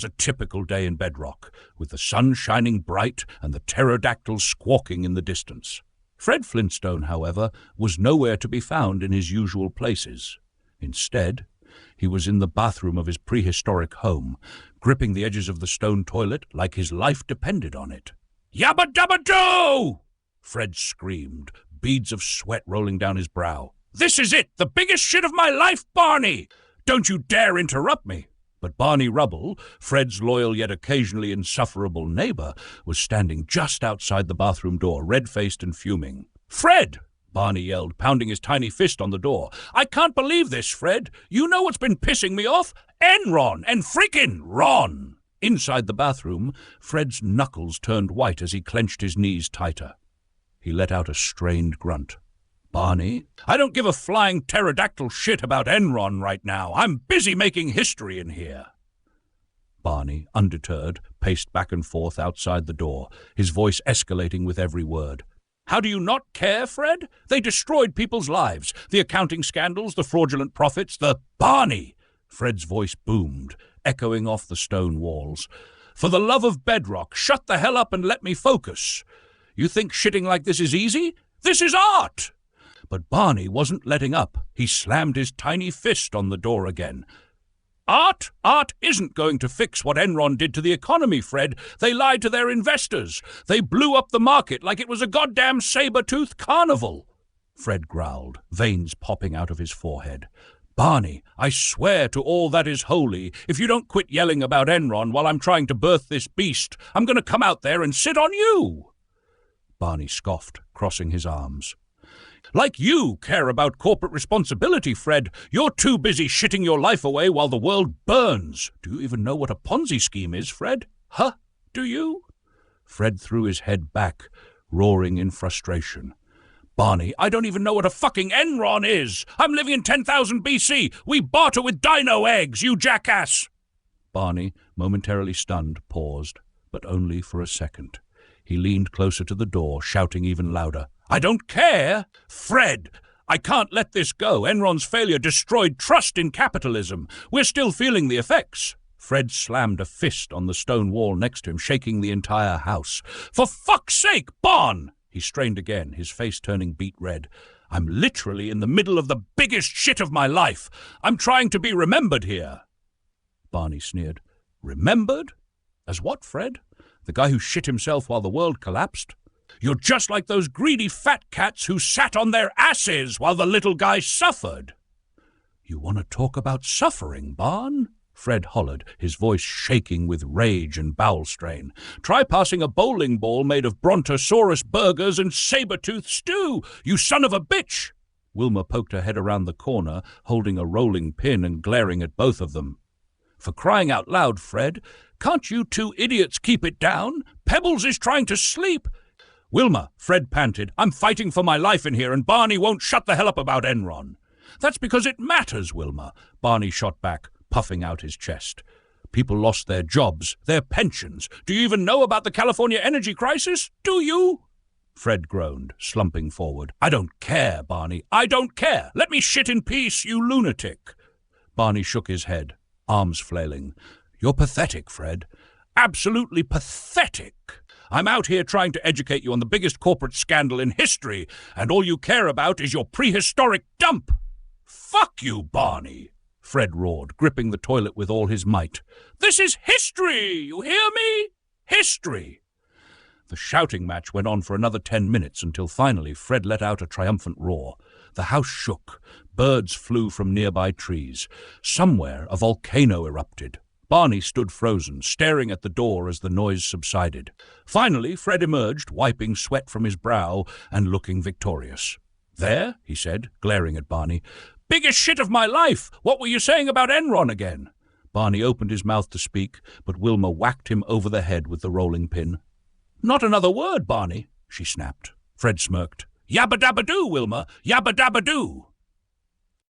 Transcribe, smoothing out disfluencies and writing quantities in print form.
A typical day in Bedrock, with the sun shining bright and the pterodactyls squawking in the distance. Fred Flintstone, however, was nowhere to be found in his usual places. Instead, he was in the bathroom of his prehistoric home, gripping the edges of the stone toilet like his life depended on it. "Yabba-dabba-doo!" Fred screamed, beads of sweat rolling down his brow. "This is it, the biggest shit of my life, Barney! Don't you dare interrupt me!" But Barney Rubble, Fred's loyal yet occasionally insufferable neighbor, was standing just outside the bathroom door, red-faced and fuming. "Fred!" Barney yelled, pounding his tiny fist on the door. "I can't believe this, Fred! You know what's been pissing me off? Enron and freaking Ron!" Inside the bathroom, Fred's knuckles turned white as he clenched his knees tighter. He let out a strained grunt. "Barney, I don't give a flying pterodactyl shit about Enron right now. I'm busy making history in here." Barney, undeterred, paced back and forth outside the door, his voice escalating with every word. "How do you not care, Fred? They destroyed people's lives. The accounting scandals, the fraudulent profits, the—" "Barney!" Fred's voice boomed, echoing off the stone walls. "For the love of Bedrock, shut the hell up and let me focus. You think shitting like this is easy? This is art!" But Barney wasn't letting up. He slammed his tiny fist on the door again. "Art? Art isn't going to fix what Enron did to the economy, Fred. They lied to their investors. They blew up the market like it was a goddamn saber-toothed carnival." Fred growled, veins popping out of his forehead. "Barney, I swear to all that is holy, if you don't quit yelling about Enron while I'm trying to birth this beast, I'm going to come out there and sit on you." Barney scoffed, crossing his arms. "Like you care about corporate responsibility, Fred. You're too busy shitting your life away while the world burns. Do you even know what a Ponzi scheme is, Fred? Huh? Do you?" Fred threw his head back, roaring in frustration. "Barney, I don't even know what a fucking Enron is. I'm living in 10,000 BC. We barter with dino eggs, you jackass." Barney, momentarily stunned, paused, but only for a second. He leaned closer to the door, shouting even louder. "I don't care! Fred! I can't let this go. Enron's failure destroyed trust in capitalism. We're still feeling the effects." Fred slammed a fist on the stone wall next to him, shaking the entire house. "For fuck's sake, Barn!" He strained again, his face turning beet red. "I'm literally in the middle of the biggest shit of my life. I'm trying to be remembered here." Barney sneered. "Remembered? As what, Fred? The guy who shit himself while the world collapsed? You're just like those greedy fat cats who sat on their asses while the little guy suffered." "You want to talk about suffering, Barn?" Fred hollered, his voice shaking with rage and bowel strain. "Try passing a bowling ball made of brontosaurus burgers and saber-tooth stew, you son of a bitch!" Wilma poked her head around the corner, holding a rolling pin and glaring at both of them. "For crying out loud, Fred, can't you two idiots keep it down? Pebbles is trying to sleep." "Wilma," Fred panted, "I'm fighting for my life in here, and Barney won't shut the hell up about Enron." "That's because it matters, Wilma," Barney shot back, puffing out his chest. "People lost their jobs, their pensions. Do you even know about the California energy crisis? Do you?" Fred groaned, slumping forward. "I don't care, Barney. I don't care. Let me shit in peace, you lunatic." Barney shook his head, arms flailing. "You're pathetic, Fred. Absolutely pathetic. I'm out here trying to educate you on the biggest corporate scandal in history, and all you care about is your prehistoric dump." "Fuck you, Barney," Fred roared, gripping the toilet with all his might. "This is history, you hear me? History." The shouting match went on for another 10 minutes until finally Fred let out a triumphant roar. The house shook. Birds flew from nearby trees. Somewhere a volcano erupted. Barney stood frozen, staring at the door as the noise subsided. Finally, Fred emerged, wiping sweat from his brow and looking victorious. "There," he said, glaring at Barney. "Biggest shit of my life! What were you saying about Enron again?" Barney opened his mouth to speak, but Wilma whacked him over the head with the rolling pin. "Not another word, Barney," she snapped. Fred smirked. "Yabba-dabba-doo, Wilma! Yabba-dabba-doo!"